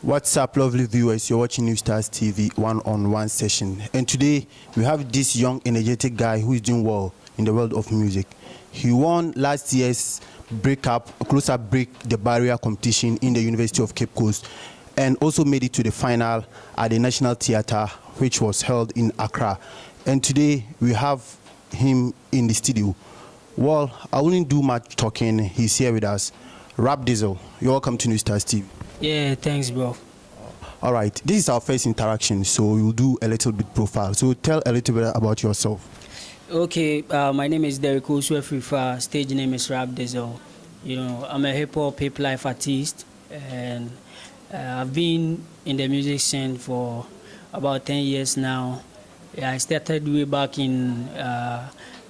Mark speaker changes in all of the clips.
Speaker 1: What's up, lovely viewers? You're watching Newstarz TV one-on-one session. And today, we have this young, energetic guy who is doing well in the world of music. He won last year's close-up break the barrier competition in the University of Cape Coast and also made it to the final at the National Theatre, which was held in Accra. And today, we have him in the studio. Well, I wouldn't do much talking. He's here with us. Rap Dizzle, you're welcome to Newstarz TV.
Speaker 2: Yeah, thanks, bro.
Speaker 1: All right, this is our first interaction, so we'll do a little bit profile. So tell a little bit about yourself.
Speaker 2: Okay, my name is Derek Oswefifa. Stage name is Rap Dizzle. You know, I'm a hip-hop, hip-life artist, and I've been in the music scene for about 10 years now. Yeah, I started way back in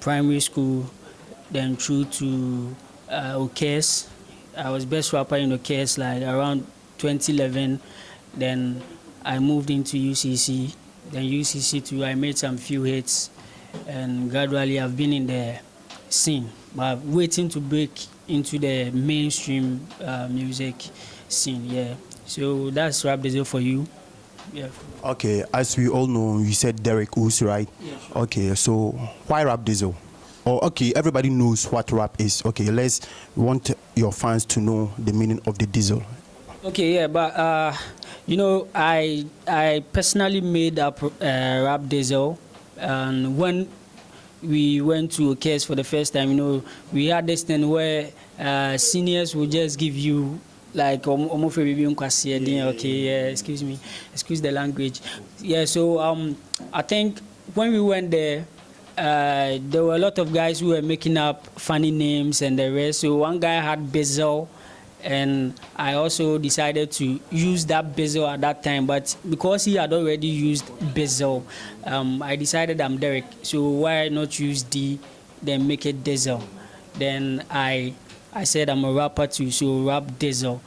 Speaker 2: primary school, then through to OKS. I was best rapper in OKS like around 2011. Then I moved into UCC. Then UCC too, I made some few hits, and gradually I've been in the scene, but waiting to break into the mainstream music scene. Yeah, so that's Rap Dizzle for you. Yeah.
Speaker 1: Okay, as we all know, you said Derek Us, right?
Speaker 2: Yeah, sure.
Speaker 1: Okay, so why Rap Dizzle? Oh, okay, everybody knows what rap is. Okay, we want your fans to know the meaning of the Dizzle.
Speaker 2: Okay, yeah, but you know, I personally made up Rap Dizzle, and when we went to OKS for the first time, you know, we had this thing where seniors would just give you like okay, yeah, excuse the language. Yeah, so I think when we went there, there were a lot of guys who were making up funny names and the rest. So one guy had Bizzle, and I also decided to use that Bizzle at that time. But because he had already used Bizzle, I decided I'm Derek. So why not use D, then make it Dizzle? Then I said I'm a rapper too, so Rap Dizzle.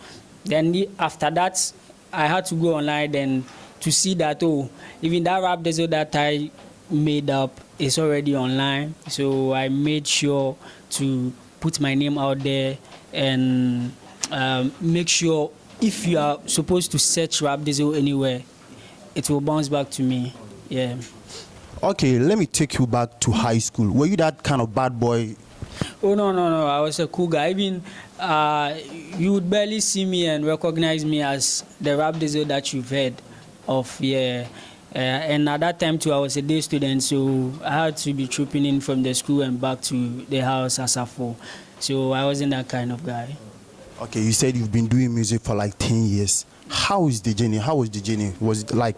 Speaker 2: Then after that, I had to go online then to see that, oh, even that Rap Dizzle that I made up is already online. So I made sure to put my name out there and make sure if you are supposed to search Rap Dizzle anywhere, it will bounce back to me. Yeah.
Speaker 1: Okay, let me take you back to high school. Were you that kind of bad boy?
Speaker 2: Oh, no. I was a cool guy. Even you would barely see me and recognize me as the Rap Dizzle that you've heard of. Yeah. And at that time too, I was a day student, so I had to be trooping in from the school and back to the house as a fool. So I wasn't that kind of guy.
Speaker 1: Okay, you said you've been doing music for like 10 years. How is the journey? How was the journey? Was it like,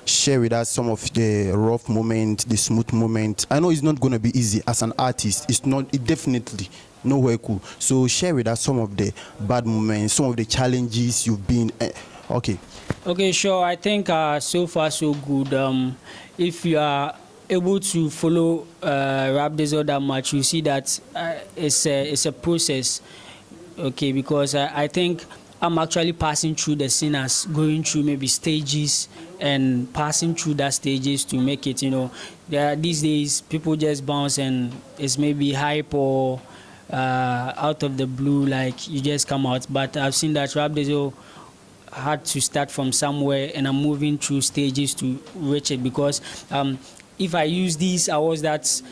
Speaker 1: share with us some of the rough moments, the smooth moments? I know it's not going to be easy as an artist. It definitely nowhere cool. So share with us some of the bad moments, some of the challenges you've been. Okay.
Speaker 2: Okay, sure. I think so far so good. If you are able to follow Rap Dizzle that much, you see that it's a process. Okay, because I think I'm actually passing through the scene as going through maybe stages and passing through that stages to make it. You know, these days people just bounce and it's maybe hype or out of the blue, like you just come out. But I've seen that Rap Dizzle had to start from somewhere, and I'm moving through stages to reach it, because if I use these hours, that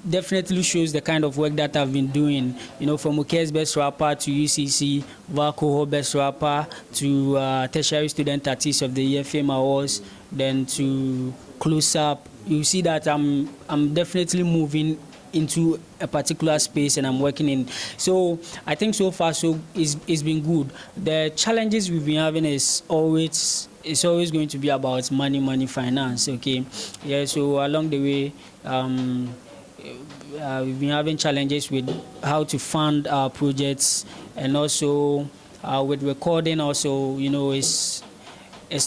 Speaker 2: definitely shows the kind of work that I've been doing. You know, from OK's Best Rapper to UCC, Vacoho Best Rapper to Tertiary Student Artist of the Year Fame Awards, then to Close Up. You see that I'm definitely moving into a particular space and I'm working in. So I think so far so it's been good. The challenges we've been having is always going to be about money, finance. Okay, yeah. So along the way, we've been having challenges with how to fund our projects, and also with recording. Also, you know, it's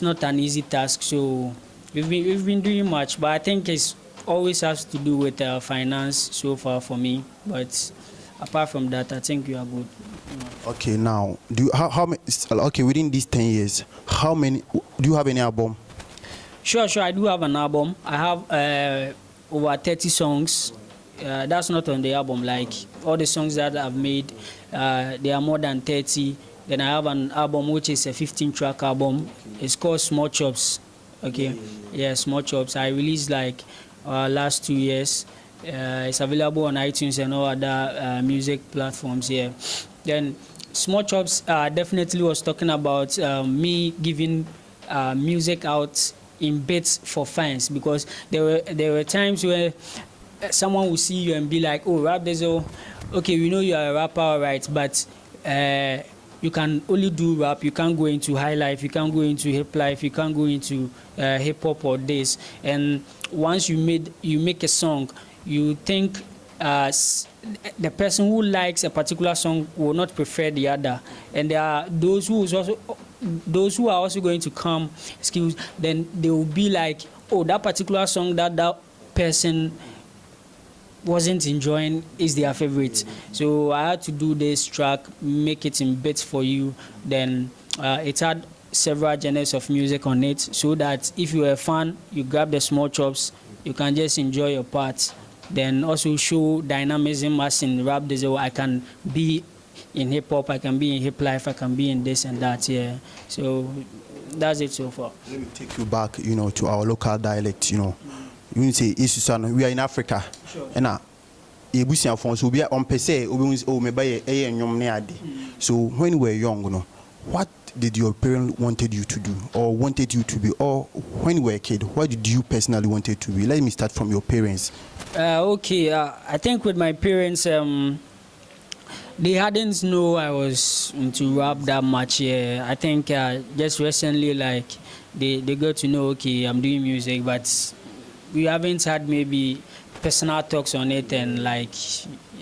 Speaker 2: not an easy task. So we've been doing much, but I think it's always has to do with finance so far for me. But apart from that, I think you are good.
Speaker 1: Okay, now how many? Okay, within these 10 years, how many do you have any album?
Speaker 2: Sure. I do have an album. I have over 30 songs. That's not on the album. Like all the songs that I've made, they are more than 30. Then I have an album which is a 15-track album. It's called Small Chops. Okay, yeah, Small Chops. I released like last 2 years. It's available on iTunes and all other music platforms. Yeah. Then Small Chops definitely was talking about me giving music out in bits for fans, because there were times where someone will see you and be like, oh, Rap Dizzle, okay, we know you are a rapper, all right, but you can only do rap, you can't go into high life, you can't go into hip life, you can't go into hip hop or this. And once you make a song, you think the person who likes a particular song will not prefer the other, and there are those who are also going to come, then they will be like, oh, that particular song that person wasn't enjoying is their favorite. So I had to do this track, make it in bits for you. Then it had several genres of music on it, so that if you're a fan, you grab the Small Chops, you can just enjoy your part. Then also show dynamism, as in Rap Dizzle. I can be in hip hop, I can be in hip life, I can be in this and that. Yeah. So that's it so far.
Speaker 1: Let me take you back, to our local dialect. You say we are in Africa.
Speaker 2: Sure.
Speaker 1: And so we are on per se. So when you were young, what did your parents wanted you to do, or wanted you to be, or when you were a kid, what did you personally wanted to be? Let me start from your parents.
Speaker 2: Okay, I think with my parents, they hadn't know I was into rap that much. Yeah, I think just recently, like they got to know, okay, I'm doing music, but we haven't had maybe personal talks on it, and like,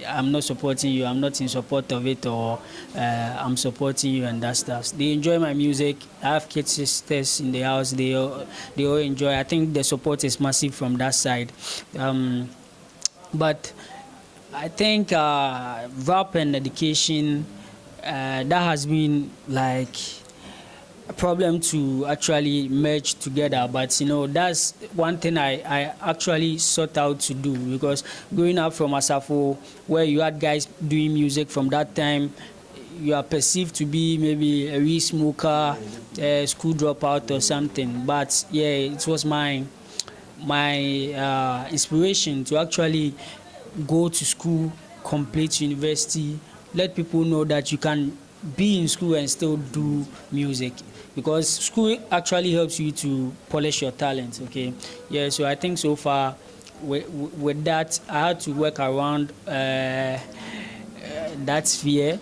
Speaker 2: I'm not supporting you, I'm not in support of it, or I'm supporting you and that stuff. They enjoy my music. I have kids, sisters in the house. They all enjoy. I think the support is massive from that side. But I think rap and education, that has been like a problem to actually merge together. But that's one thing I actually sought out to do, because growing up from Asafo, where you had guys doing music from that time, you are perceived to be maybe a weed smoker, a school dropout or something. But yeah, it was my inspiration to actually go to school, complete university, let people know that you can be in school and still do music, because school actually helps you to polish your talent. Okay, yeah. So I think so far with that, I had to work around that sphere.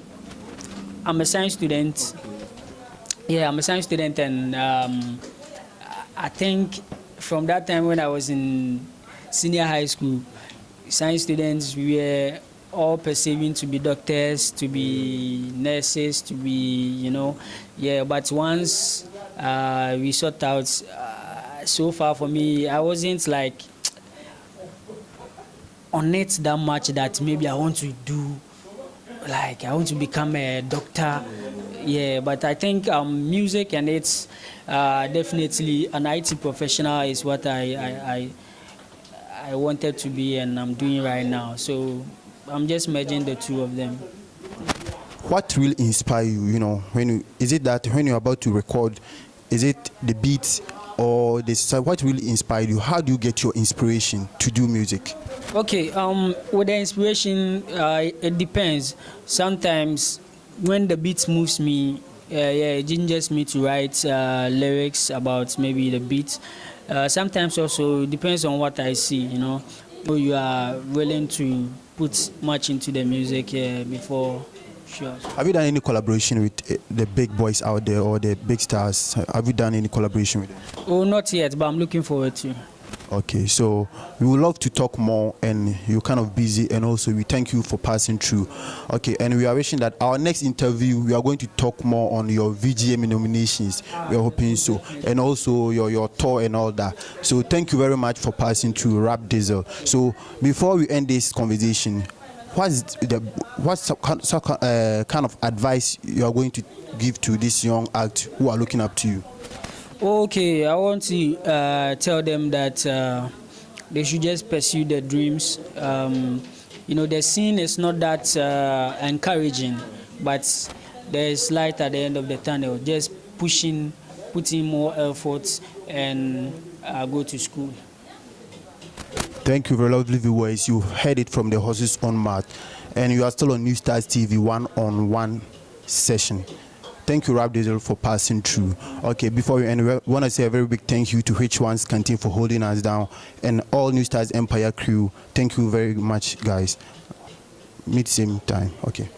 Speaker 2: I'm a science student. Yeah, I'm a science student, and I think from that time when I was in senior high school, science students, we were all perceiving to be doctors, to be nurses, to be, yeah. But once we sort out, so far for me, I wasn't like on it that much that maybe I want to do, like I want to become a doctor. Yeah, but I think music and it's definitely an IT professional is what I wanted to be, and I'm doing right now. So I'm just merging the two of them.
Speaker 1: What will inspire you? Is it that when you're about to record, is it the beats or this? What will inspire you? How do you get your inspiration to do music?
Speaker 2: Okay, with the inspiration, it depends. Sometimes when the beat moves me, it gingers me to write lyrics about maybe the beat. Sometimes also it depends on what I see. You are willing to put much into the music before. Sure.
Speaker 1: Have you done any collaboration with the big boys out there or the big stars? Have you done any collaboration with them?
Speaker 2: Oh, not yet, but I'm looking forward to.
Speaker 1: Okay, so we would love to talk more, and you're kind of busy, and also we thank you for passing through. Okay, and we are wishing that our next interview, we are going to talk more on your VGM nominations. We are hoping so, and also your tour and all that. So thank you very much for passing through, Rap Dizzle. So before we end this conversation, what kind of advice you are going to give to this young act who are looking up to you?
Speaker 2: Okay, I want to tell them that they should just pursue their dreams. The scene is not that encouraging, but there's light at the end of the tunnel. Just putting more effort and go to school.
Speaker 1: Thank you, very lovely viewers. You heard it from the horse's own mouth, and you are still on Newstarz TV one-on-one session. Thank you, Rap Dizzle, for passing through. Okay, before we end, we want to say a very big thank you to H1's Canteen for holding us down, and all Newstarz Empire crew. Thank you very much, guys. Meet same time. Okay.